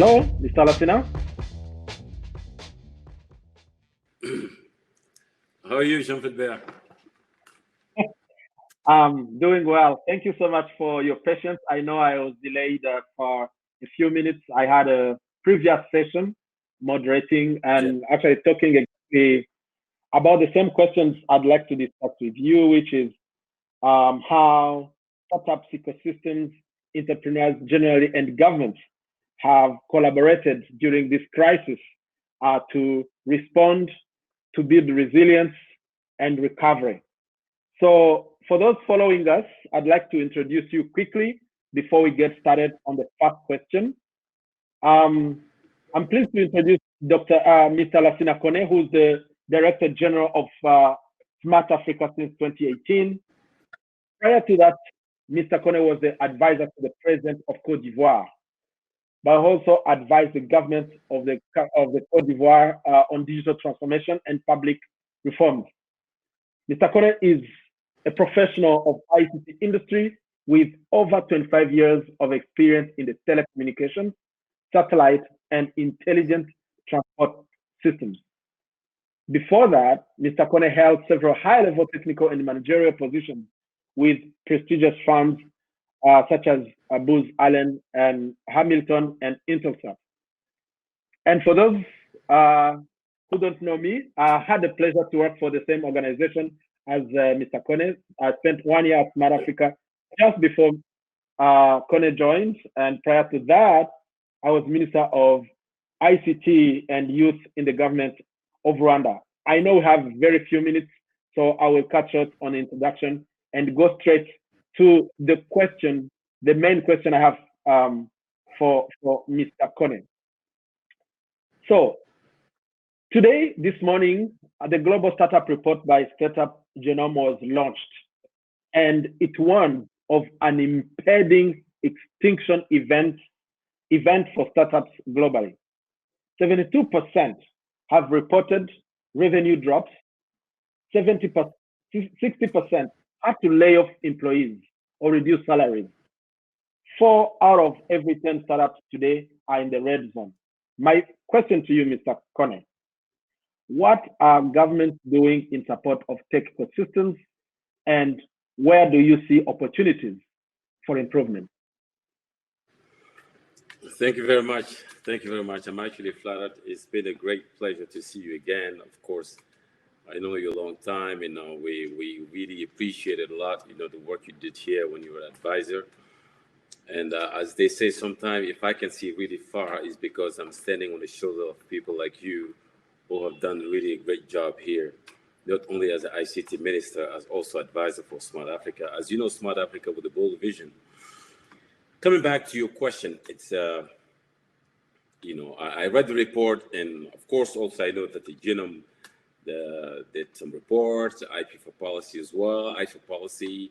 Hello, Mr. Lacina. How are you, Jean Philbert? I'm doing well. Thank you so much for your patience. I know I was delayed for a few minutes. I had a previous session moderating and actually talking exactly about the same questions I'd like to discuss with you, which is how startups, ecosystems, entrepreneurs generally, and governments have collaborated during this crisis to respond, to build resilience and recovery. So for those following us, I'd like to introduce you quickly before we get started on the first question. I'm pleased to introduce Mr. Lacina Kone, who's the Director General of Smart Africa since 2018. Prior to that, Mr. Kone was the advisor to the President of Cote d'Ivoire, but also advised the government of the Cote d'Ivoire on digital transformation and public reforms. Mr. Kone is a professional of ICT industry with over 25 years of experience in the telecommunications, satellite, and intelligent transport systems. Before that, Mr. Kone held several high-level technical and managerial positions with prestigious firms such as Booz Allen and Hamilton and Intelsat. And for those who don't know me, I had the pleasure to work for the same organization as Mr. Kone. I spent 1 year at Smart Africa just before Kone joined. And prior to that, I was Minister of ICT and Youth in the government of Rwanda. I know we have very few minutes, so I will cut short on the introduction and go straight to the question, the main question I have for Mr. Kone. So today, this morning, the Global Startup Report by Startup Genome was launched, and it warned of an impending extinction event for startups globally. 72% have reported revenue drops. 60% have to lay off employees or reduce salaries. 4 out of every 10 startups today are in the red zone. My question to you, Mr. Kone, what are governments doing in support of tech ecosystems, and where do you see opportunities for improvement? Thank you very much. Thank you very much. I'm actually flattered. It's been a great pleasure to see you again. Of course, I know you a long time, and we really appreciate it a lot, the work you did here when you were an advisor. And as they say sometimes, if I can see really far, it's because I'm standing on the shoulder of people like you who have done really a great job here, not only as an ICT minister, as also advisor for Smart Africa. As you know, Smart Africa with a bold vision. Coming back to your question, it's, I read the report, and of course, also I know that the Genome did some reports, IP for policy as well, IP for policy.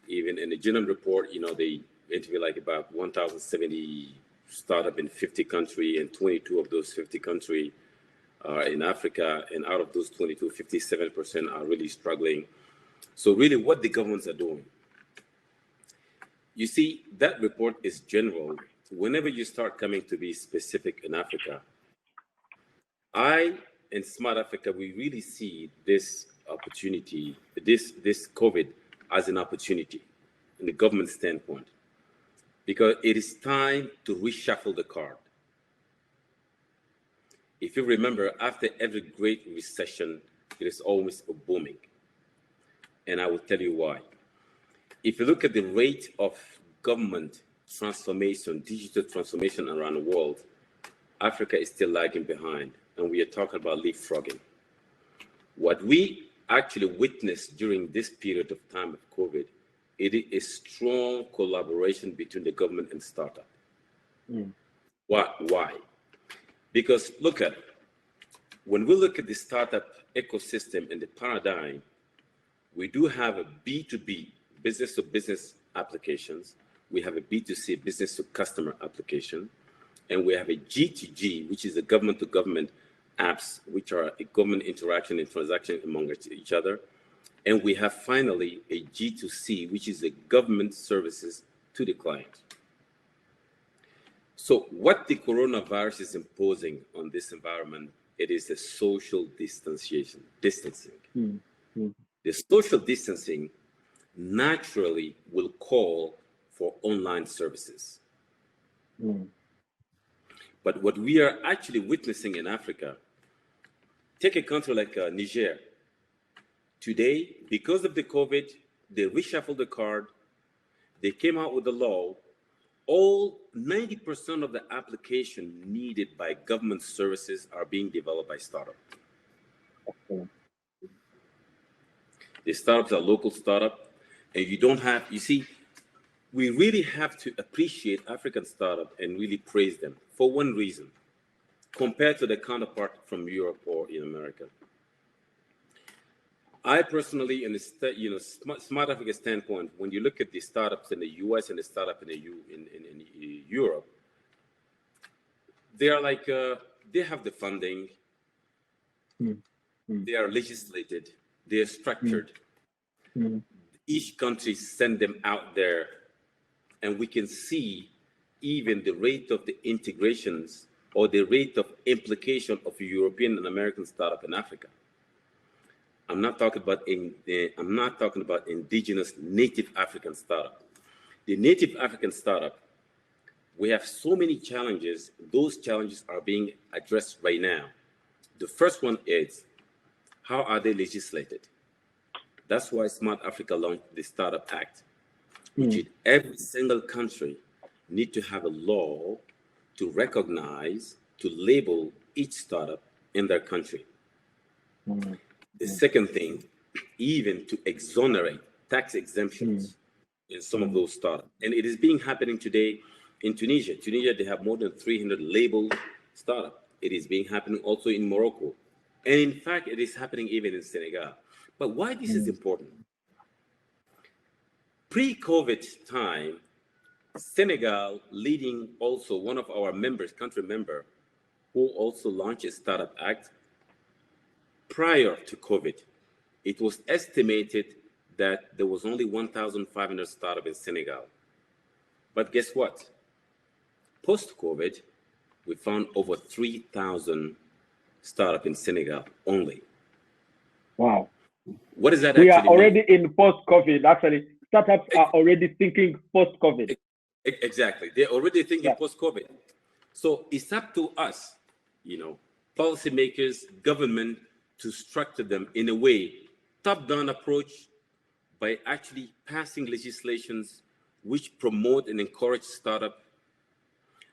Even in the Genome report, they interview like about 1,070 startup in 50 countries, and 22 of those 50 countries are in Africa, and out of those 22, 57% are really struggling. So really what the governments are doing. You see, that report is general. Whenever you start coming to be specific in Africa, in Smart Africa, we really see this opportunity, this COVID as an opportunity in the government standpoint, because it is time to reshuffle the card. If you remember, after every great recession, it is always a booming. And I will tell you why. If you look at the rate of government transformation, digital transformation around the world, Africa is still lagging behind, and we are talking about leapfrogging. What we actually witnessed during this period of time of COVID, it is a strong collaboration between the government and startup. Why? Because look at it. When we look at the startup ecosystem and the paradigm, we do have a B2B, business to business applications. We have a B2C, business to customer application. And we have a G2G, which is a government to government apps, which are a government interaction and transaction among each other. And we have finally a G2C, which is a government services to the client. So what the coronavirus is imposing on this environment, it is the social distancing. The social distancing naturally will call for online services. But what we are actually witnessing in Africa, take a country like Niger. Today, because of the COVID, they reshuffled the card. They came out with a law. All 90% of the application needed by government services are being developed by startups. The startups are local startups, and you don't have, you see, we really have to appreciate African startups and really praise them for one reason, compared to the counterpart from Europe or in America. I personally, in the Smart Africa standpoint, when you look at the startups in the US and the startup in Europe, they are like they have the funding, they are legislated, they are structured. Each country send them out there, and we can see even the rate of the integrations or the rate of implication of a European and American startup in Africa. I'm not talking about indigenous native African startup. The native African startup, we have so many challenges. Those challenges are being addressed right now. The first one is, how are they legislated? That's why Smart Africa launched the Startup Act, which is every single country need to have a law to recognize, to label each startup in their country. The second thing, even to exonerate tax exemptions in some of those startups. And it is happening today in Tunisia. Tunisia, they have more than 300 labeled startups. It is happening also in Morocco. And in fact, it is happening even in Senegal. But why this is important? Pre-COVID time, Senegal, leading also one of our country member, who also launched a Startup Act prior to COVID. It was estimated that there was only 1,500 startups in Senegal. But guess what? Post-COVID, we found over 3,000 startups in Senegal only. Wow. What does that we actually are already mean? in post-COVID. Actually, startups are already thinking post-COVID. Exactly. They're already thinking post-COVID. So it's up to us, policymakers, government, to structure them in a way, top-down approach by actually passing legislations which promote and encourage startup.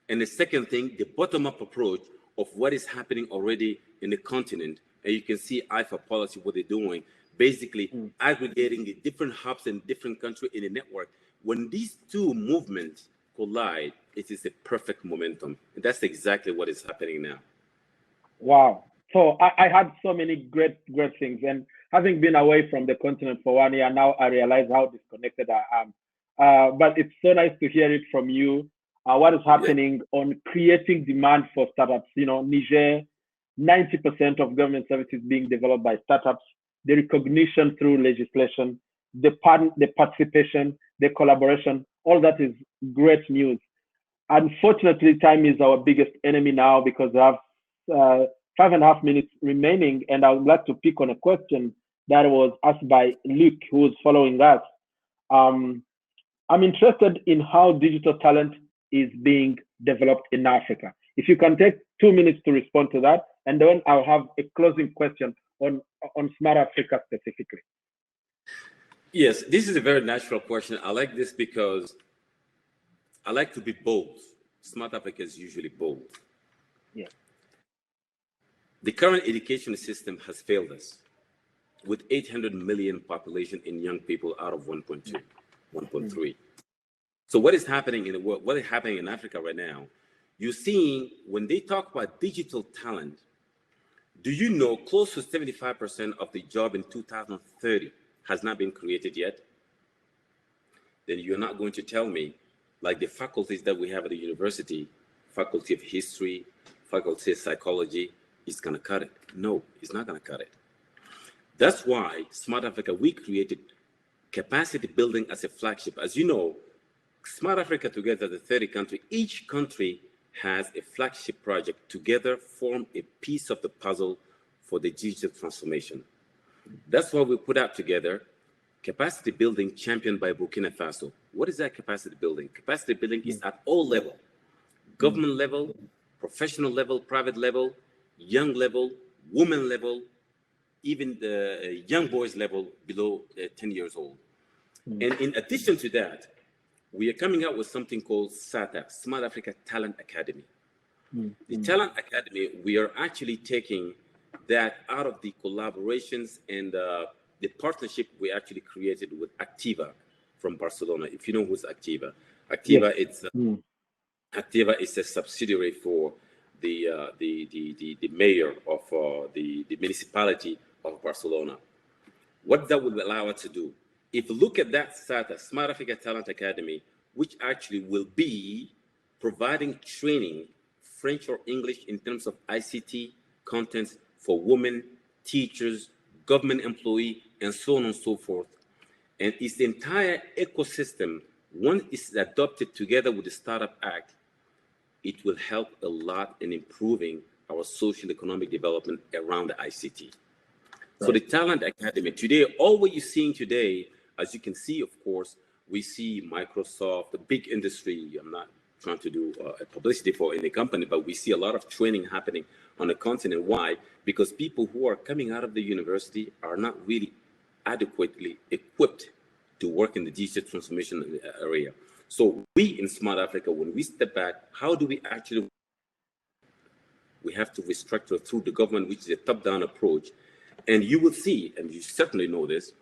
And the second thing, the bottom-up approach of what is happening already in the continent. And you can see IFA policy, what they're doing, basically aggregating the different hubs in different countries in a network. When these two movements collide, it is a perfect momentum. And that's exactly what is happening now. Wow. So I had so many great things. And having been away from the continent for 1 year, now I realize how disconnected I am. But it's so nice to hear it from you. What is happening on creating demand for startups? Niger, 90% of government services being developed by startups, the recognition through legislation, the participation, the collaboration, all that is great news. Unfortunately, time is our biggest enemy now because we have 5.5 minutes remaining, and I would like to pick on a question that was asked by Luke, who is following us. I'm interested in how digital talent is being developed in Africa. If you can take 2 minutes to respond to that, and then I'll have a closing question on Smart Africa specifically. Yes, this is a very natural question. I like this because I like to be bold. Smart Africa is usually bold. Yeah. The current education system has failed us with 800 million population in young people out of 1.2, 1.3. So what is happening in the world? What is happening in Africa right now? You're seeing when they talk about digital talent, do you know close to 75% of the job in 2030 has not been created yet? Then you're not going to tell me, like the faculties that we have at the university, faculty of history, faculty of psychology, is going to cut it. No, it's not going to cut it. That's why Smart Africa, we created capacity building as a flagship. As you know, Smart Africa together, the 30 countries, each country has a flagship project together form a piece of the puzzle for the digital transformation. That's why we put out together capacity building championed by Burkina Faso. What is that capacity building? Capacity building is at all levels, government level, professional level, private level, young level, women level, even the young boys level below 10 years old. And in addition to that, we are coming out with something called SATA, Smart Africa Talent Academy. The Talent Academy, we are actually taking that out of the collaborations and the partnership we actually created with Activa from Barcelona. If you know who's Activa, Activa, yes. Activa is a subsidiary for the mayor of the municipality of Barcelona. What that will allow us to do, if you look at that SATA, Smart Africa Talent Academy, which actually will be providing training, French or English, in terms of ICT contents for women, teachers, government employee, and so on and so forth. And it's the entire ecosystem. Once it's adopted together with the Startup Act, it will help a lot in improving our social economic development around the ICT. Right. So the Talent Academy, today, all what you're seeing today, as you can see, of course, we see Microsoft, the big industry. I'm not trying to do a publicity for any company, but we see a lot of training happening on the continent. Why? Because people who are coming out of the university are not really adequately equipped to work in the digital transformation area. So we in Smart Africa, when we step back, how do we actually, we have to restructure through the government, which is a top-down approach. And you will see, and you certainly know this,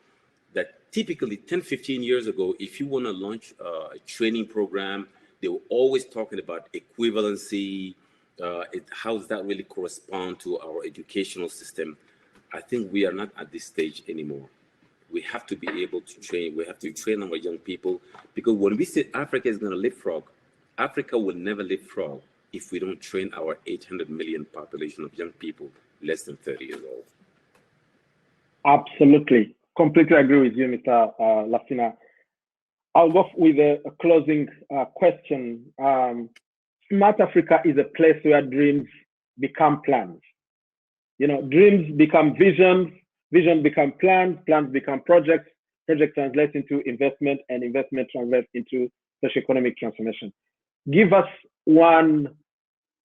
that typically 10, 15 years ago, if you want to launch a training program, they were always talking about equivalency, how does that really correspond to our educational system? I think we are not at this stage anymore. We have to be able to train. We have to train our young people, because when we say Africa is going to leapfrog, Africa will never leapfrog if we don't train our 800 million population of young people less than 30 years old. Absolutely. Completely agree with you, Mr. Lacina. I'll go with a closing question. Smart Africa is a place where dreams become plans. You know, dreams become visions, vision become plans, plans become projects, project translates into investment, and investment translates into socio-economic transformation. Give us one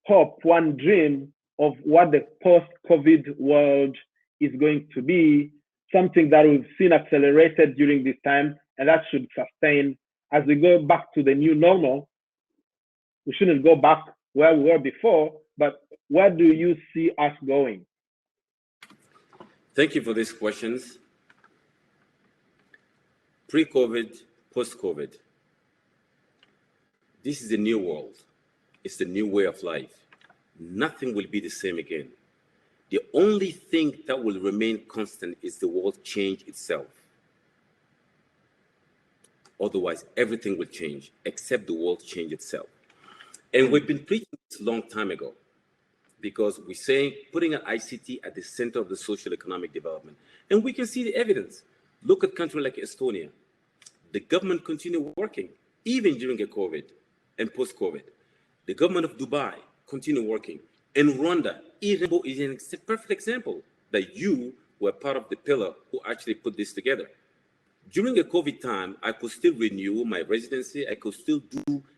hope, one dream of what the post-COVID world is going to be, something that we've seen accelerated during this time, and that should sustain as we go back to the new normal. We shouldn't go back where we were before, but where do you see us going? Thank you for these questions. Pre-COVID, post-COVID, this is a new world. It's a new way of life. Nothing will be the same again. The only thing that will remain constant is the world change itself. Otherwise, everything will change except the world change itself. And we've been preaching this a long time ago, because we're saying putting an ICT at the center of the social economic development. And we can see the evidence. Look at countries like Estonia. The government continued working, even during the COVID and post-COVID. The government of Dubai continued working. And Rwanda, is a perfect example that you were part of the pillar who actually put this together. During the COVID time, I could still renew my residency. I could still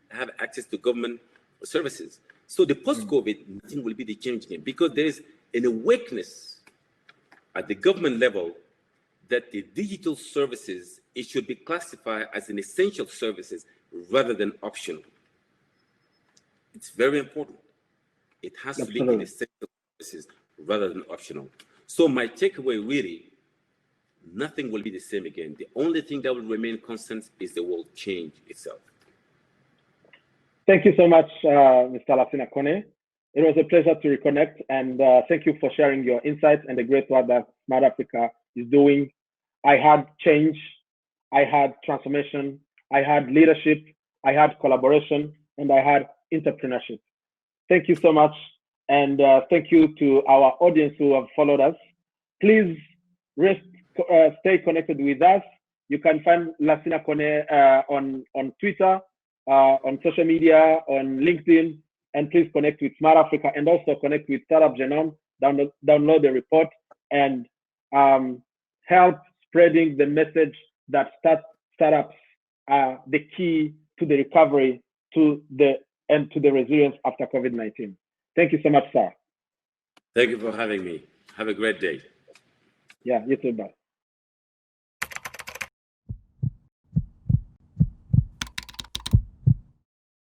have access to government services. So the post-COVID, nothing will be the change again, because there is an awareness at the government level that the digital services, it should be classified as an essential services rather than optional. It's very important. It has to be an essential services rather than optional. So my takeaway really, nothing will be the same again. The only thing that will remain constant is the world change itself. Thank you so much, Mr. Lacina Kone. It was a pleasure to reconnect, and thank you for sharing your insights and the great work that Smart Africa is doing. I had change, I had transformation, I had leadership, I had collaboration, and I had entrepreneurship. Thank you so much, and thank you to our audience who have followed us. Please stay connected with us. You can find Lacina Kone on Twitter, on social media, on LinkedIn, and please connect with Smart Africa and also connect with Startup Genome, download the report, and help spreading the message that startups are the key to the recovery to the resilience after COVID-19. Thank you so much, sir. Thank you for having me. Have a great day. Yeah, you too, bye.